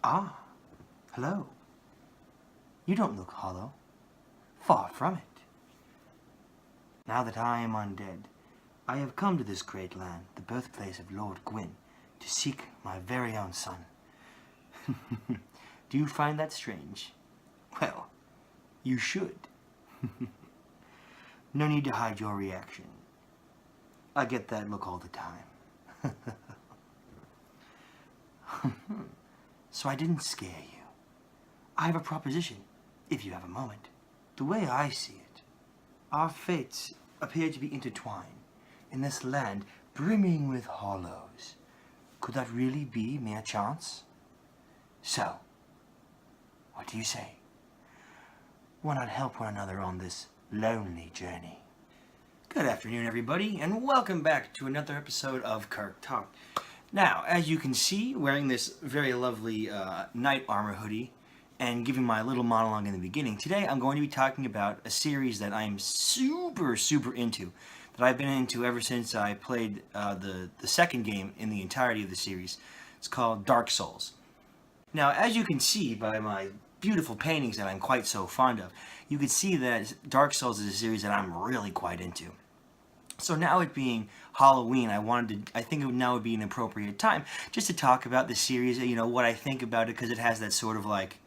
Ah, hello. You don't look hollow. Far from it. Now that I am undead, I have come to this great land, the birthplace of Lord Gwyn, to seek my very own son. Do you find that strange? Well, you should. No need to hide your reaction. I get that look all the time. So I didn't scare you. I have a proposition, if you have a moment. The way I see it, our fates appear to be intertwined in this land brimming with hollows. Could that really be mere chance? So, what do you say? Why not help one another on this lonely journey? Good afternoon, everybody, and welcome back to another episode of Kirk Talk. Now, as you can see, wearing this very lovely knight armor hoodie and giving my little monologue in the beginning, today I'm going to be talking about a series that I'm super into, that I've been into ever since I played the second game in the entirety of the series. It's called Dark Souls. Now, as you can see by my beautiful paintings that I'm quite so fond of, you can see that Dark Souls is a series that I'm really quite into. So now it being Halloween, I think now would be an appropriate time just to talk about the series, what I think about it, because it has that sort of like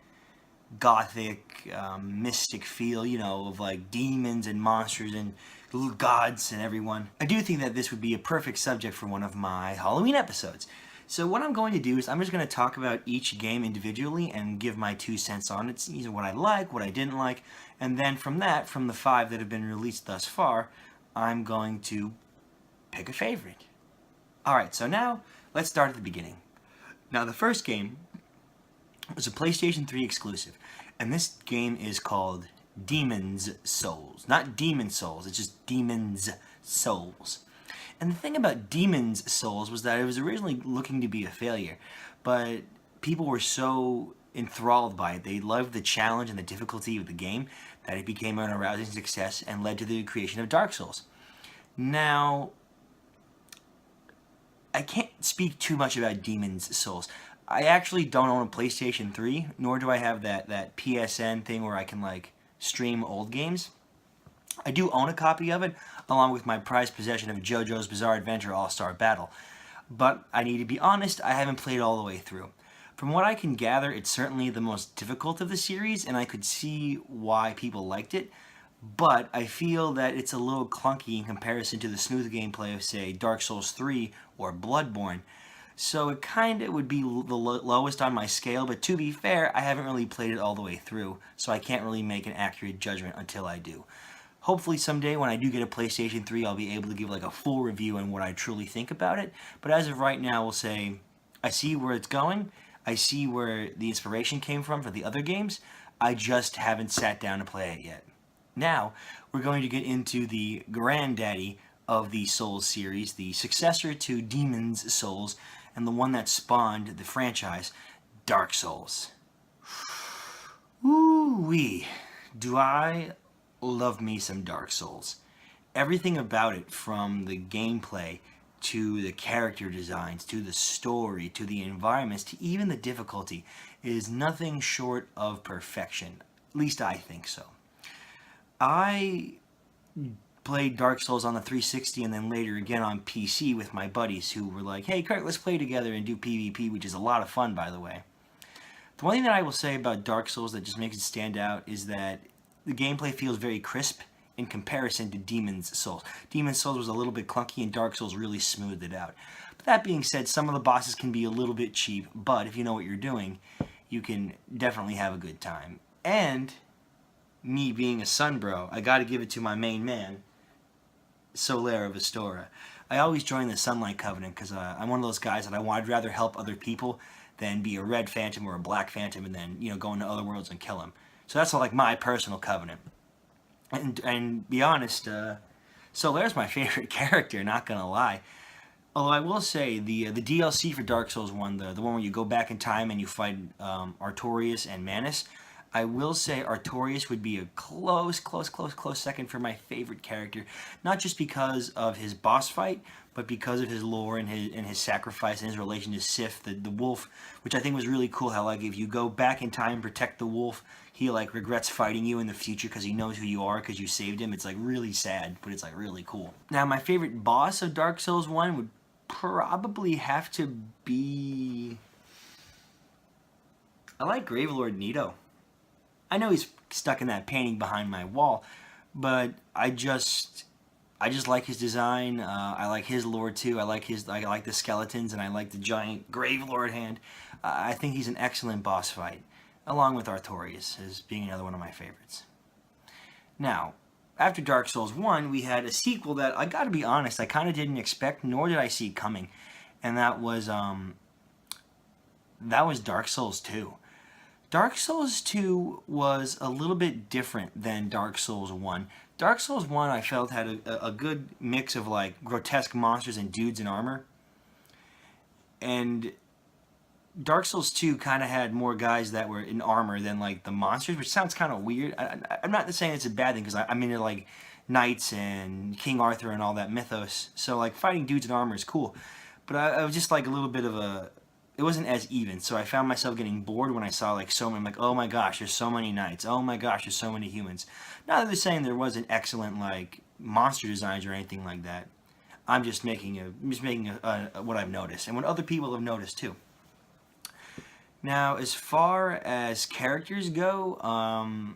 gothic, mystic feel, of like demons and monsters and little gods and everyone. I do think that this would be a perfect subject for one of my Halloween episodes. So what I'm going to do is I'm just going to talk about each game individually and give my 2 cents on it, what I like, what I didn't like, and then from the 5 that have been released thus far, I'm going to pick a favorite. Alright, so now let's start at the beginning. Now the first game was a PlayStation 3 exclusive, and this game is called Demon's Souls. Not Demon Souls, it's just Demon's Souls. And the thing about Demon's Souls was that it was originally looking to be a failure, but people were so enthralled by it, they loved the challenge and the difficulty of the game, that it became an arousing success and led to the creation of Dark Souls. Now, I can't speak too much about Demon's Souls. I actually don't own a PlayStation 3, nor do I have that PSN thing where I can like stream old games. I do own a copy of it, along with my prized possession of JoJo's Bizarre Adventure All-Star Battle. But I need to be honest, I haven't played all the way through. From what I can gather, it's certainly the most difficult of the series, and I could see why people liked it, but I feel that it's a little clunky in comparison to the smooth gameplay of, say, Dark Souls 3 or Bloodborne. So it kind of would be the lowest on my scale, but to be fair, I haven't really played it all the way through, so I can't really make an accurate judgment until I do. Hopefully someday when I do get a PlayStation 3, I'll be able to give like a full review on what I truly think about it, but as of right now, we'll say I see where it's going. I see where the inspiration came from for the other games. I just haven't sat down to play it yet. Now, we're going to get into the granddaddy of the Souls series, the successor to Demon's Souls, and the one that spawned the franchise, Dark Souls. Ooh-wee. Do I love me some Dark Souls. Everything about it, from the gameplay to the character designs, to the story, to the environments, to even the difficulty, is nothing short of perfection. At least I think so. I played Dark Souls on the 360 and then later again on PC with my buddies who were like, hey Kirk, let's play together and do PvP, which is a lot of fun, by the way. The one thing that I will say about Dark Souls that just makes it stand out is that the gameplay feels very crisp in comparison to Demon's Souls. Demon's Souls was a little bit clunky and Dark Souls really smoothed it out. But that being said, some of the bosses can be a little bit cheap, but if you know what you're doing, you can definitely have a good time. And me being a sun bro, I gotta give it to my main man, Solaire of Astora. I always join the Sunlight Covenant because I'm one of those guys that I'd rather help other people than be a red phantom or a black phantom and then, go into other worlds and kill them. So that's like my personal covenant. And be honest, Solaire's my favorite character, not gonna lie. Although I will say, the DLC for Dark Souls 1, the one where you go back in time and you fight Artorias and Manus, I will say Artorias would be a close second for my favorite character. Not just because of his boss fight, but because of his lore and his sacrifice and his relation to Sif, the wolf, which I think was really cool. How like if you go back in time and protect the wolf, he like regrets fighting you in the future because he knows who you are because you saved him. It's like really sad, but it's like really cool. Now my favorite boss of Dark Souls 1 would probably have to be... I like Gravelord Nito. I know he's stuck in that painting behind my wall, but I just like his design. I like his lore too. I like the skeletons, and I like the giant Gravelord hand. I think he's an excellent boss fight, along with Artorias as being another one of my favorites. Now, after Dark Souls 1, we had a sequel that I gotta be honest, I kind of didn't expect, nor did I see coming, and that was Dark Souls 2. Dark Souls 2 was a little bit different than Dark Souls 1. Dark Souls 1 I felt had a good mix of like grotesque monsters and dudes in armor. And Dark Souls 2 kind of had more guys that were in armor than like the monsters, which sounds kind of weird. I'm not saying it's a bad thing because I'm into like knights and King Arthur and all that mythos. So like fighting dudes in armor is cool. But I was just like a little bit of a... It wasn't as even, so I found myself getting bored when I saw like so many. I'm like, oh my gosh, there's so many knights. Oh my gosh, there's so many humans. Not that they're saying there wasn't excellent like monster designs or anything like that. I'm just making what I've noticed and what other people have noticed too. Now, as far as characters go, I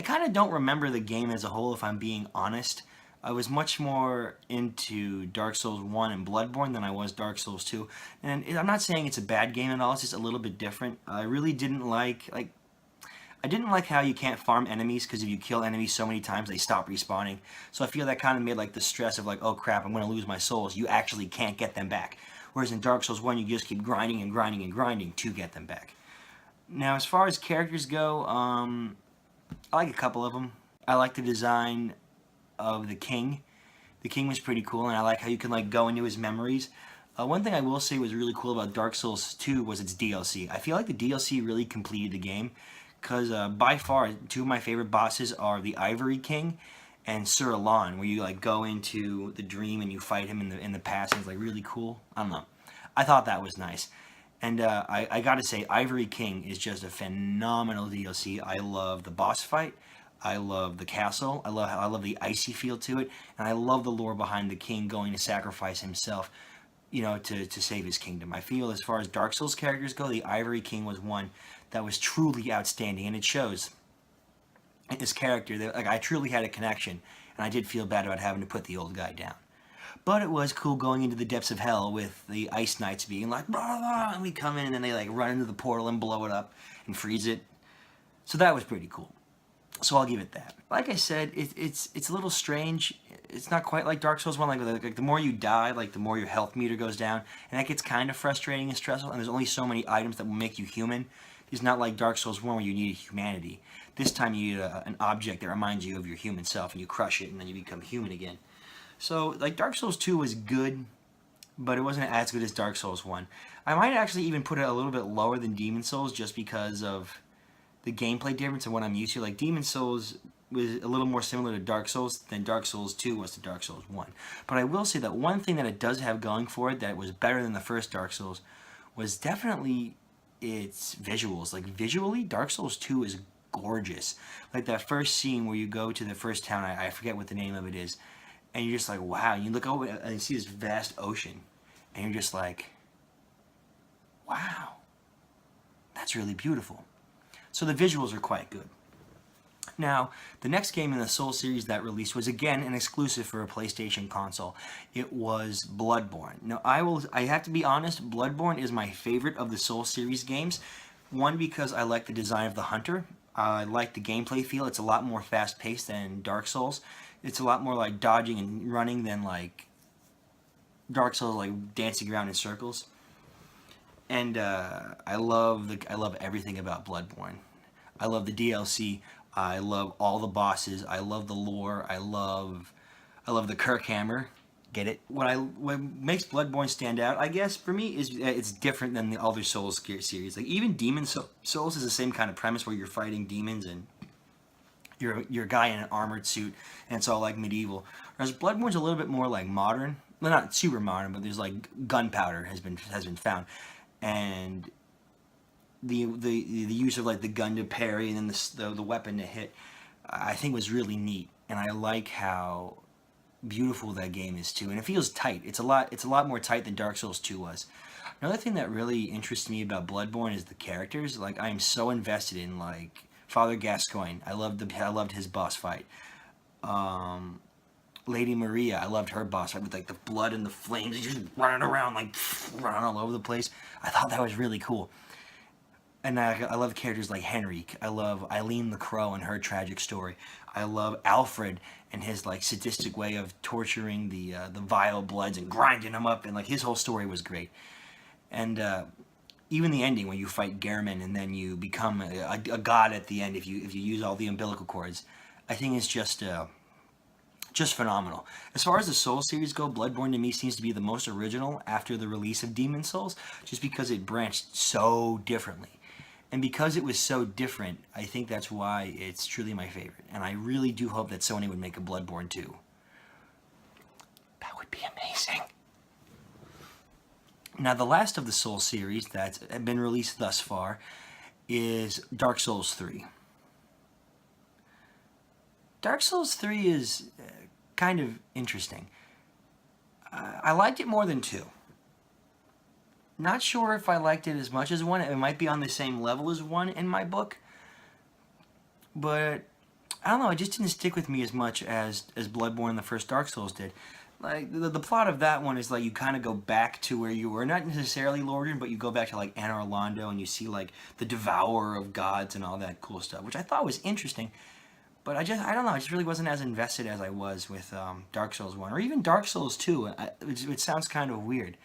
kind of don't remember the game as a whole, if I'm being honest. I was much more into Dark Souls 1 and Bloodborne than I was Dark Souls 2. And I'm not saying it's a bad game at all, it's just a little bit different. I really didn't like I didn't like how you can't farm enemies, because if you kill enemies so many times, they stop respawning. So I feel that kind of made like the stress of like, oh crap, I'm going to lose my souls. You actually can't get them back. Whereas in Dark Souls 1, you just keep grinding and grinding and grinding to get them back. Now, as far as characters go, I like a couple of them. I like the design of the king. The king was pretty cool, and I like how you can like go into his memories. One thing I will say was really cool about Dark Souls 2 was its DLC. I feel like the DLC really completed the game, because by far two of my favorite bosses are the Ivory King and Sir Alon, where you like go into the dream and you fight him in the past, and it's like really cool. I don't know. I thought that was nice. And I gotta say, Ivory King is just a phenomenal DLC. I love the boss fight. I love the castle. I love the icy feel to it, and I love the lore behind the king going to sacrifice himself, you know, to save his kingdom. I feel as far as Dark Souls characters go, the Ivory King was one that was truly outstanding, and it shows in his character that like I truly had a connection, and I did feel bad about having to put the old guy down. But it was cool going into the depths of hell with the Ice Knights being like, blah, blah, and we come in and they like run into the portal and blow it up and freeze it. So that was pretty cool. So I'll give it that. Like I said, it's a little strange. It's not quite like Dark Souls 1. Like the more you die, like the more your health meter goes down, and that gets kind of frustrating and stressful. And there's only so many items that will make you human. It's not like Dark Souls 1 where you need humanity. This time you need an object that reminds you of your human self, and you crush it, and then you become human again. So like Dark Souls 2 was good, but it wasn't as good as Dark Souls 1. I might actually even put it a little bit lower than Demon Souls, just because of the gameplay difference and what I'm used to. Like Demon Souls was a little more similar to Dark Souls than Dark Souls 2 was to Dark Souls 1. But I will say that one thing that it does have going for it that was better than the first Dark Souls was definitely its visuals. Like visually, Dark Souls 2 is gorgeous. Like that first scene where you go to the first town, I forget what the name of it is, and you're just like, wow, you look over and you see this vast ocean, and you're just like, wow, that's really beautiful. So the visuals are quite good. Now, the next game in the Soul series that released was again an exclusive for a PlayStation console. It was Bloodborne. Now, I have to be honest, Bloodborne is my favorite of the Soul series games. One, because I like the design of the hunter. I like the gameplay feel. It's a lot more fast-paced than Dark Souls. It's a lot more like dodging and running than like Dark Souls, like dancing around in circles. And I love everything about Bloodborne. I love the DLC. I love all the bosses. I love the lore. I love the Kirk hammer. Get it? What makes Bloodborne stand out, I guess, for me, is it's different than the other Souls series. Like even Demon Souls is the same kind of premise where you're fighting demons and you're a guy in an armored suit and it's all like medieval. Whereas Bloodborne's a little bit more like modern. Well, not super modern, but there's like gunpowder has been found, and the use of like the gun to parry and then the weapon to hit, I think was really neat, and I like how beautiful that game is too, and it feels tight. It's a lot more tight than Dark Souls 2 was. Another thing that really interests me about Bloodborne is the characters. Like I am so invested in like Father Gascoigne. I loved his boss fight. Lady Maria, I loved her boss fight with like the blood and the flames and just running around like running all over the place. I thought that was really cool. And I love characters like Henrik. I love Eileen the Crow and her tragic story. I love Alfred and his like sadistic way of torturing the vile bloods and grinding them up, and like his whole story was great. And even the ending when you fight Gehrman and then you become a god at the end if you use all the umbilical cords, I think it's just phenomenal. As far as the Souls series go, Bloodborne to me seems to be the most original after the release of Demon Souls, just because it branched so differently. And because it was so different, I think that's why it's truly my favorite. And I really do hope that Sony would make a Bloodborne 2. That would be amazing. Now, the last of the Souls series that's been released thus far is Dark Souls 3. Dark Souls 3 is kind of interesting. I liked it more than 2. Not sure if I liked it as much as 1. It might be on the same level as 1 in my book. But, I don't know, it just didn't stick with me as much as Bloodborne and the first Dark Souls did. Like, the plot of that one is like you kind of go back to where you were. Not necessarily Lordaeron, but you go back to like Anor Londo and you see like the Devourer of Gods and all that cool stuff, which I thought was interesting. But I don't know, I just really wasn't as invested as I was with Dark Souls 1. Or even Dark Souls 2, which sounds kind of weird.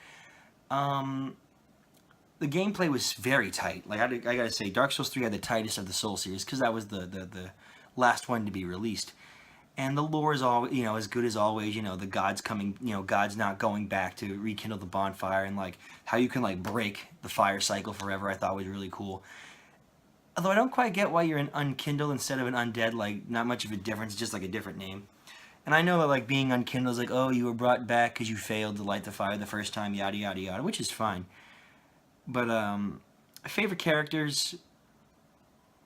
The gameplay was very tight. Like I gotta say, Dark Souls 3 had the tightest of the Soul series because that was the last one to be released. And the lore is all as good as always. The gods coming, gods not going back to rekindle the bonfire, and like how you can like break the fire cycle forever. I thought was really cool. Although I don't quite get why you're an unkindled instead of an undead. Like not much of a difference, just like a different name. And I know that like being unkindled is like, oh, you were brought back because you failed to light the fire the first time, yada yada yada, which is fine. But favorite characters,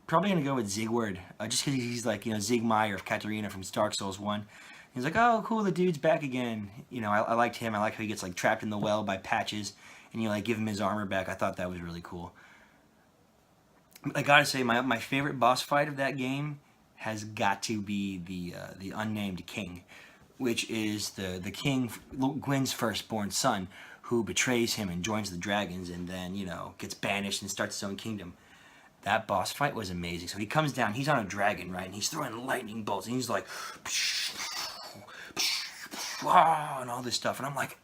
probably gonna go with Sigurd, just because he's like Sigmar of Katarina from Dark Souls 1. He's like, oh cool, the dude's back again. I liked him. I like how he gets like trapped in the well by Patches, and you like give him his armor back. I thought that was really cool. I gotta say, my favorite boss fight of that game has got to be the unnamed king, which is the king, Gwyn's firstborn son, who betrays him and joins the dragons and then, gets banished and starts his own kingdom. That boss fight was amazing. So he comes down, he's on a dragon, right? And he's throwing lightning bolts and he's like, and all this stuff. And I'm like,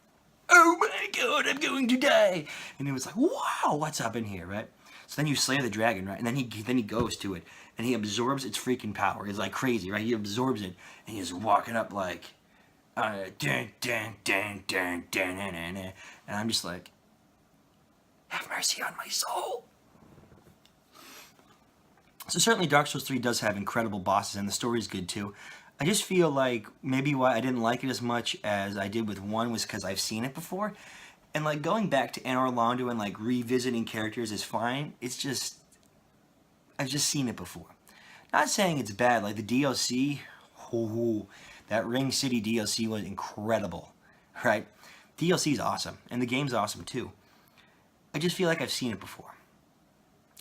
oh my god, I'm going to die. And it was like, wow, what's up in here, right? So then you slay the dragon, right? And then he goes to it and he absorbs its freaking power. It's like crazy, right? He absorbs it and he's walking up like, dun, dun, dun, dun, dun, dun, dun, dun. And I'm just like, have mercy on my soul. So certainly Dark Souls 3 does have incredible bosses and the story's good too. I just feel like maybe why I didn't like it as much as I did with 1 was because I've seen it before. And like going back to Anor Londo and like revisiting characters is fine. It's just, I've just seen it before. Not saying it's bad, like the DLC, that Ring City DLC was incredible, right? DLC is awesome, and the game's awesome too. I just feel like I've seen it before.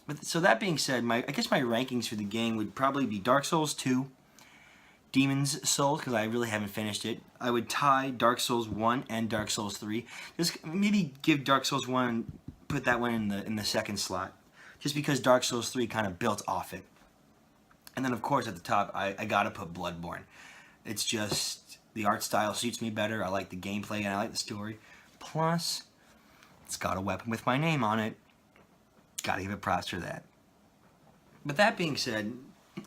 But so that being said, I guess my rankings for the game would probably be Dark Souls 2, Demon's Souls, because I really haven't finished it. I would tie Dark Souls 1 and Dark Souls 3. Just maybe give Dark Souls 1, put that one in the second slot, just because Dark Souls 3 kind of built off it. And then of course at the top, I gotta put Bloodborne. It's just, the art style suits me better, I like the gameplay, and I like the story. Plus, it's got a weapon with my name on it. Gotta give it props for that. But that being said,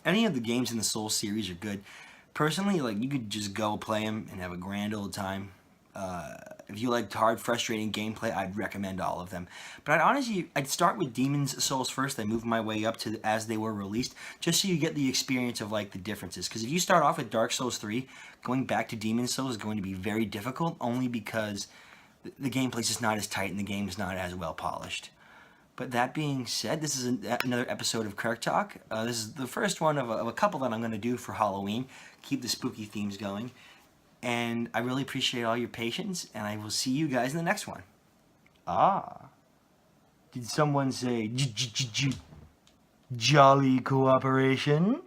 any of the games in the Souls series are good. Personally, like, you could just go play them and have a grand old time. If you liked hard, frustrating gameplay, I'd recommend all of them. But I'd start with Demon's Souls first, then move my way up to as they were released, just so you get the experience of like the differences. Because if you start off with Dark Souls 3, going back to Demon's Souls is going to be very difficult, only because the gameplay's just not as tight and the game's not as well polished. But that being said, this is another episode of Kirk Talk. This is the first one of a couple that I'm going to do for Halloween. Keep the spooky themes going. And I really appreciate all your patience, and I will see you guys in the next one. Ah. Did someone say jolly cooperation?